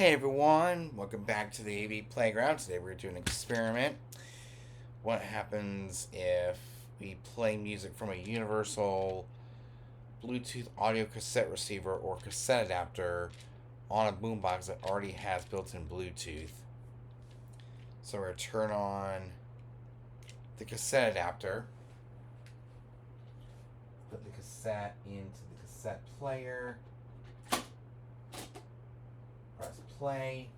Hey everyone, welcome back to the AV Playground. Today we're doing an experiment. What happens if we play music from a universal Bluetooth audio cassette receiver or cassette adapter on a boombox that already has built-in Bluetooth? So we're going to turn on the cassette adapter, put the cassette into the cassette player, press play,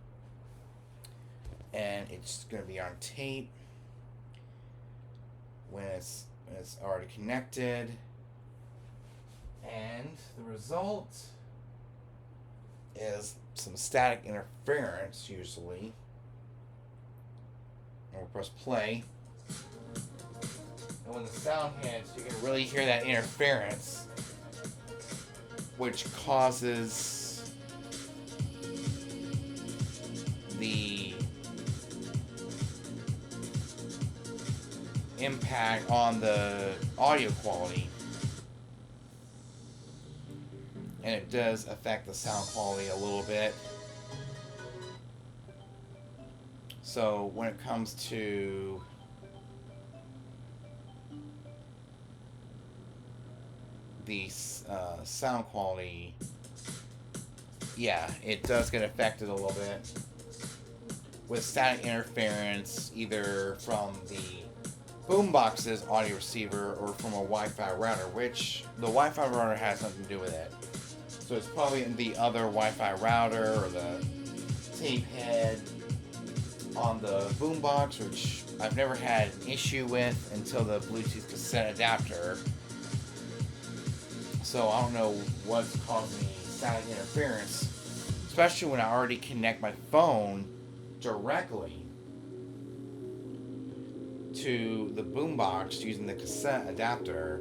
and it's going to be on tape when it's already connected, and the result is some static interference usually. And we'll press play, and when the sound hits you can really hear that interference, which causes the impact on the audio quality, and it does affect the sound quality a little bit. So when it comes to the sound quality, yeah, it does get affected a little bit with static interference, either from the boombox's audio receiver or from a Wi-Fi router, which the Wi-Fi router has nothing to do with it. So it's probably the other Wi-Fi router or the tape head on the boombox, which I've never had an issue with until the Bluetooth cassette adapter. So I don't know what's causing the static interference, especially when I already connect my phone directly to the boombox using the cassette adapter.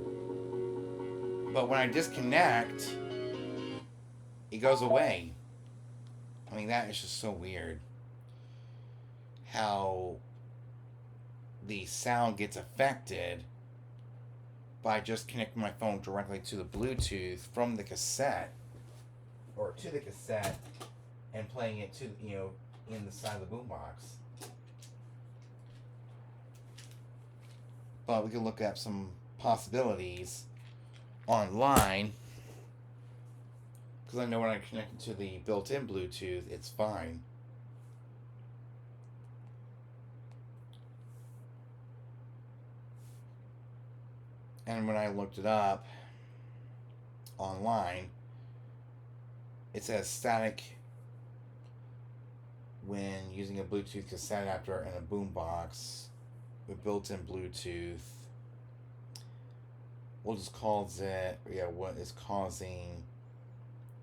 But when I disconnect, it goes away. I mean, that is just so weird. How the sound gets affected by just connecting my phone directly to the Bluetooth from the cassette, or to the cassette, and playing it to, in the side of the boombox. But we can look at some possibilities online, because I know when I connect it to the built-in Bluetooth, it's fine. And when I looked it up online, it says static when using a Bluetooth cassette adapter and a boombox with built-in Bluetooth. We'll just call it, what is causing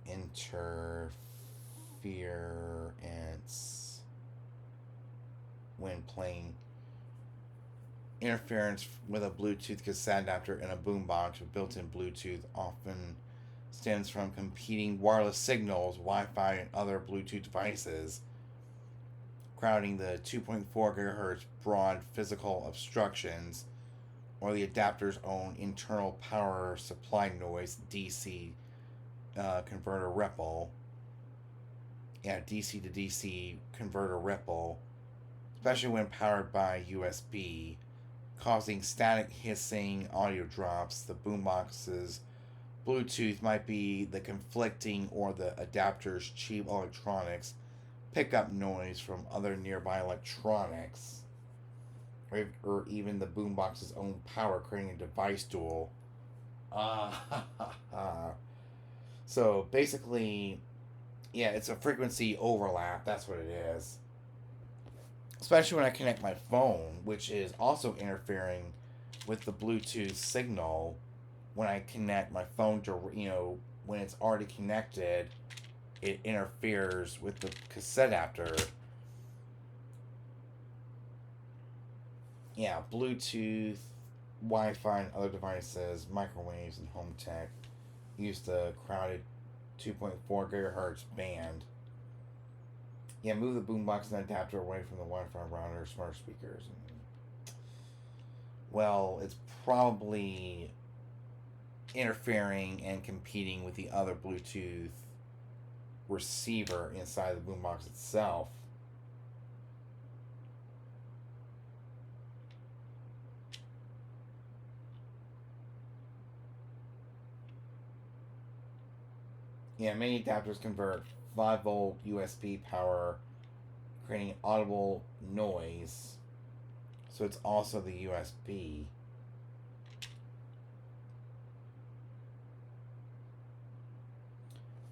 interference when playing. Interference with a Bluetooth cassette adapter and a boombox with built-in Bluetooth often stems from competing wireless signals, Wi-Fi, and other Bluetooth devices, crowding the 2.4 GHz broad physical obstructions, or the adapter's own internal power supply noise DC converter ripple. Yeah, DC to DC converter ripple, especially when powered by USB, causing static hissing audio drops. The boombox's Bluetooth might be the conflicting or the adapter's cheap electronics pick up noise from other nearby electronics, or even the boombox's own power, creating a device duel. So basically, yeah, it's a frequency overlap. That's what it is. Especially when I connect my phone, which is also interfering with the Bluetooth signal. When I connect my phone to, when it's already connected, it interferes with the cassette adapter. Yeah, Bluetooth, Wi-Fi, and other devices, microwaves, and home tech use the crowded 2.4 gigahertz band. Yeah, move the boombox and adapter away from the Wi-Fi router or smart speakers. Well, it's probably interfering and competing with the other Bluetooth receiver inside the boombox itself. Yeah, many adapters convert 5-volt USB power, creating audible noise. So it's also the USB.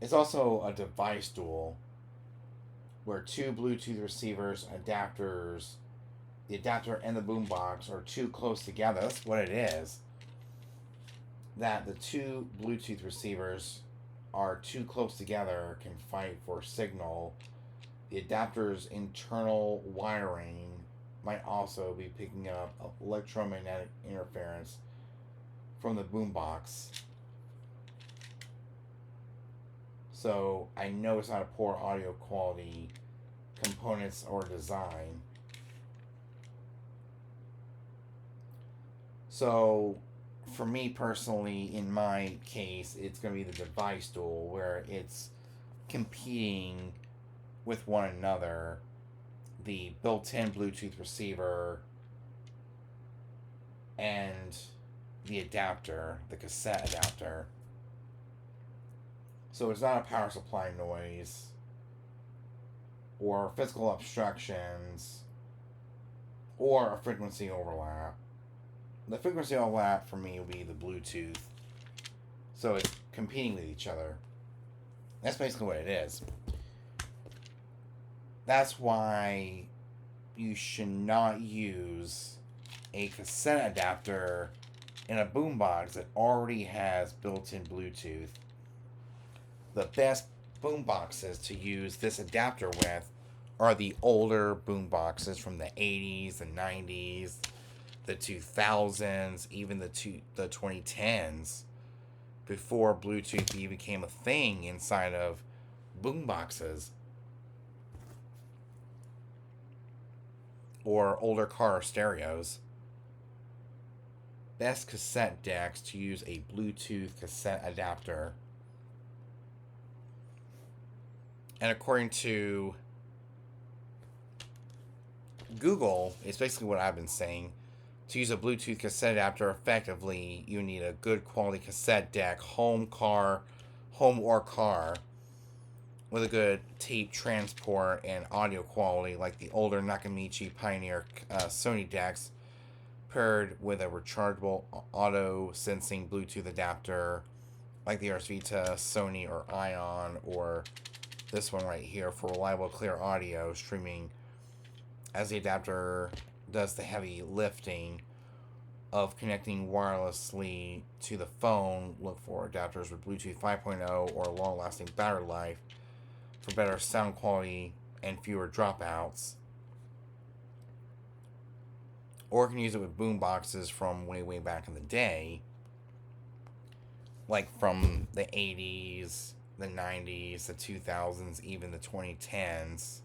It's also a device dual where two Bluetooth receivers, adapters, the adapter and the boombox are too close together. That's what it is. That the two Bluetooth receivers are too close together can fight for signal. The adapter's internal wiring might also be picking up electromagnetic interference from the boombox. So I know it's not a poor audio quality components or design. So for me personally, in my case, it's going to be the device dual where it's competing with one another. The built-in Bluetooth receiver and the adapter, the cassette adapter. So it's not a power supply noise or physical obstructions or a frequency overlap. The frequency overlap for me will be the Bluetooth. So it's competing with each other. That's basically what it is. That's why you should not use a cassette adapter in a boombox that already has built-in Bluetooth. The best boomboxes to use this adapter with are the older boomboxes from the 80s, the 90s, the 2000s, even the 2010s, before Bluetooth even became a thing inside of boomboxes. Or older car stereos. Best cassette decks to use a Bluetooth cassette adapter. And according to Google, it's basically what I've been saying. To use a Bluetooth cassette adapter effectively, you need a good quality cassette deck, home or car, with a good tape transport and audio quality, like the older Nakamichi Pioneer Sony decks, paired with a rechargeable auto sensing Bluetooth adapter, like the Ars Vita, Sony, or Ion, or this one right here for reliable, clear audio streaming, as the adapter does the heavy lifting of connecting wirelessly to the phone. Look for adapters with Bluetooth 5.0 or long-lasting battery life for better sound quality and fewer dropouts. Or you can use it with boom boxes from way back in the day, like from the 80s, the 90s, the 2000s, even the 2010s,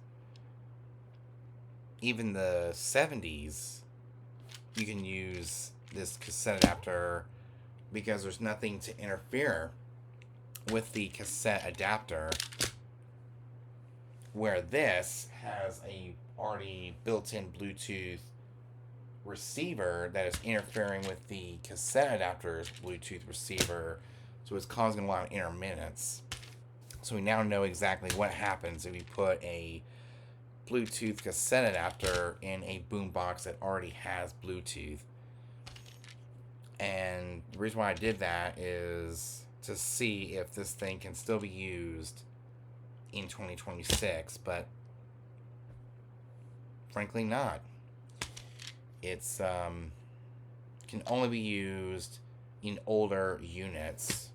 even the 70s. You can use this cassette adapter because there's nothing to interfere with the cassette adapter, where this has a already built-in Bluetooth receiver that is interfering with the cassette adapter's Bluetooth receiver, so it's causing a lot of intermittence. So we now know exactly what happens if you put a Bluetooth cassette adapter in a boombox that already has Bluetooth. And the reason why I did that is to see if this thing can still be used in 2026, but frankly not. It's can only be used in older units.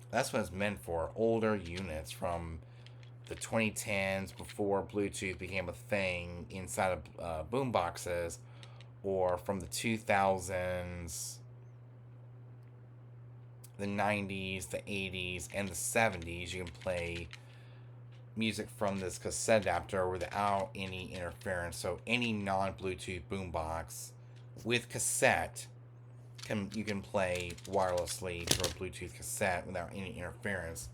That's what it's meant for, older units from the 2010s, before Bluetooth became a thing inside of boomboxes, or from the 2000s, the 90s, the 80s, and the 70s. You can play music from this cassette adapter without any interference. So any non-Bluetooth boombox with cassette, you can play wirelessly through a Bluetooth cassette without any interference.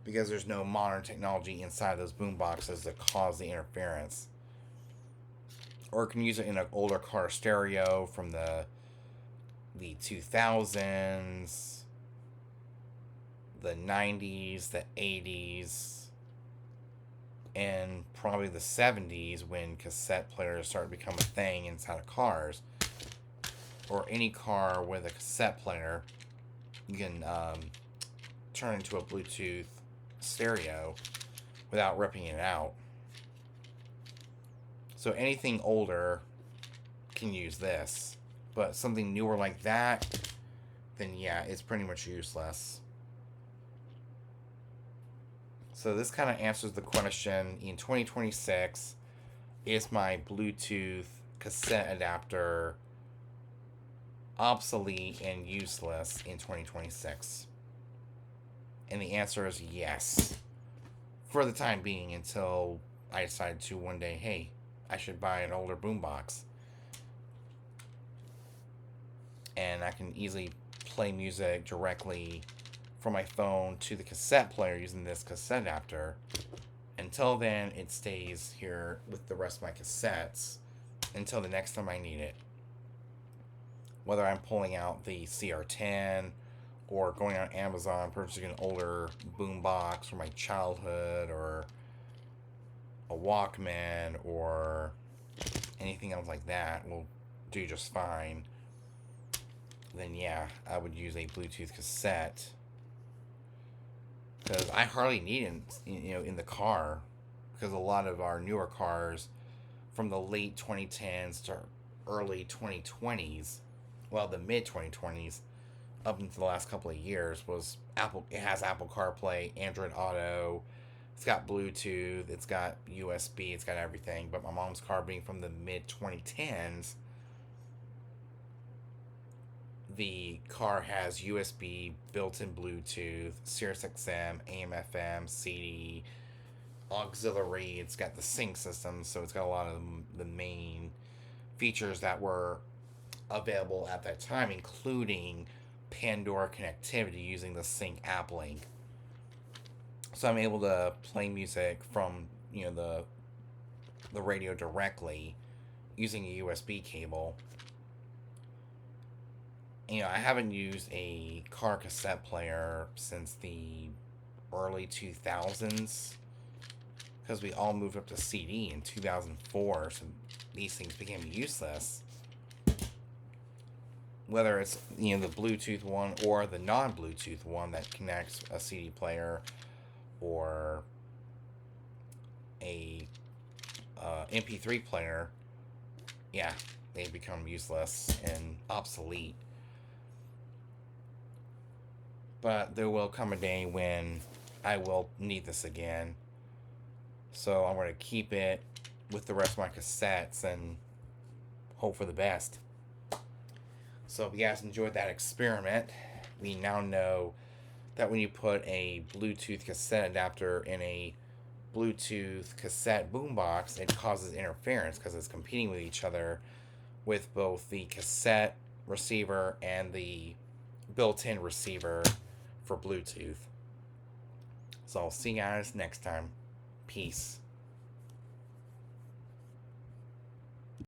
because there's no modern technology inside those boom boxes that cause the interference. Or it can use it in an older car stereo from the 2000s, the 90s, the 80s, and probably the 70s when cassette players started to become a thing inside of cars. Or any car with a cassette player, you can turn into a Bluetooth stereo without ripping it out. So anything older can use this. But something newer like that, then yeah, it's pretty much useless. So this kind of answers the question, in 2026, is my Bluetooth cassette adapter obsolete and useless in 2026? And the answer is yes. For the time being, until I decide to one day, hey, I should buy an older boombox. And I can easily play music directly from my phone to the cassette player using this cassette adapter. Until then, it stays here with the rest of my cassettes until the next time I need it. Whether I'm pulling out the CR10 or going on Amazon, purchasing an older boombox from my childhood, or a Walkman, or anything else like that will do just fine, then yeah, I would use a Bluetooth cassette, because I hardly need it, in the car, because a lot of our newer cars from the late 2010s to early 2020s, well, the mid 2020s, up until the last couple of years, was Apple. It has Apple CarPlay, Android Auto, it's got Bluetooth, it's got USB, it's got everything. But my mom's car, being from the mid 2010s, the car has USB, built-in Bluetooth, Sirius XM, AM FM, CD, auxiliary. It's got the sync system, so it's got a lot of the main features that were available at that time, including Pandora connectivity using the Sync app link. So I'm able to play music from the radio directly using a USB cable. I haven't used a car cassette player since the early 2000s, because we all moved up to CD in 2004, so these things became useless. Whether it's the Bluetooth one or the non-Bluetooth one that connects a CD player or a MP3 player, yeah, they become useless and obsolete. But there will come a day when I will need this again, so I'm going to keep it with the rest of my cassettes and hope for the best. So if you guys enjoyed that experiment, we now know that when you put a Bluetooth cassette adapter in a Bluetooth cassette boombox, it causes interference because it's competing with each other with both the cassette receiver and the built-in receiver for Bluetooth. So I'll see you guys next time. Peace.